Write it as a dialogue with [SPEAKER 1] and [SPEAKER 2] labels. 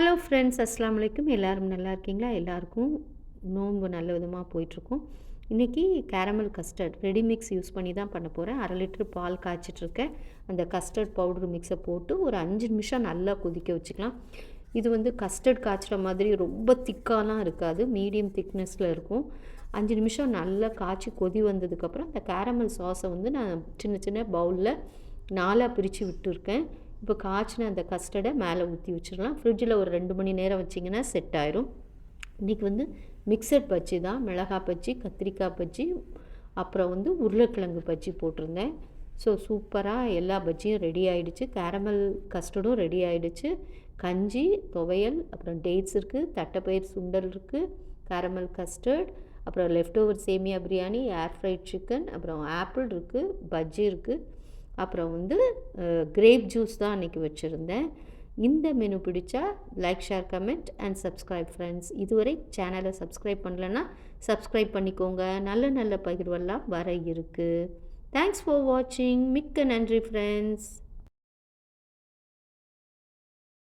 [SPEAKER 1] Hello friends, அஸ்ஸலாமு அலைக்கும். எல்லாரும் நல்லா இருக்கீங்களா? எல்லாருக்கும் நோன்பு நல்ல விதமாக போயிட்டுருக்கும். இன்றைக்கி caramel custard ready mix use பண்ணி தான் பண்ண போகிறேன். 1/2 லிட்டர் பால் காய்ச்சிட்ருக்கேன். அந்த கஸ்டர்ட் பவுடர் மிக்ஸை போட்டு ஒரு 5 நிமிஷம் நல்லா கொதிக்க வச்சுக்கலாம். இது வந்து கஸ்டர்ட் காய்ச்சுற மாதிரி ரொம்ப திக்காலாம் இருக்காது, மீடியம் திக்னஸில் இருக்கும். 5 நிமிஷம் நல்லா காய்ச்சி கொதி வந்ததுக்கப்புறம் அந்த கேரமல் சாஸை வந்து நான் சின்ன சின்ன பவுலில் 4ஆக பிரித்து விட்டுருக்கேன். இப்போ காய்ச்சின அந்த கஸ்டர்டை மேலே ஊற்றி வச்சிடலாம். ஃப்ரிட்ஜில் ஒரு 2 மணி நேரம் வச்சிங்கன்னா செட் ஆயிரும். இன்றைக்கி வந்து மிக்சட் பஜ்ஜி தான், மிளகாய் பஜ்ஜி, கத்திரிக்காய் பஜ்ஜி, அப்புறம் வந்து உருளைக்கிழங்கு பஜ்ஜி போட்டிருந்தேன். ஸோ சூப்பராக எல்லா பஜ்ஜியும் ரெடி ஆகிடுச்சு. கேரமல் கஸ்டர்டும் ரெடி ஆகிடுச்சு. கஞ்சி, துவையல், அப்புறம் டேட்ஸ் இருக்குது, தட்டைப்பயிர் சுண்டல் இருக்குது, கேரமல் கஸ்டர்ட், அப்புறம் லெஃப்ட் ஓவர் சேமியா பிரியாணி, ஏர் ஃப்ரைட் சிக்கன், அப்புறம் ஆப்பிள் இருக்குது, பஜ்ஜி இருக்குது, அப்புறம் வந்து கிரேப் ஜூஸ் தான் அன்றைக்கி வச்சுருந்தேன். இந்த மெனு பிடிச்சா like, share, comment and subscribe friends. இதுவரை சேனலை சப்ஸ்கிரைப் பண்ணலன்னா சப்ஸ்கிரைப் பண்ணிக்கோங்க. நல்ல நல்ல பகிர்வெல்லாம் வர இருக்குது. தேங்க்ஸ் ஃபார் வாட்சிங். மிக்க நன்றி ஃப்ரெண்ட்ஸ்.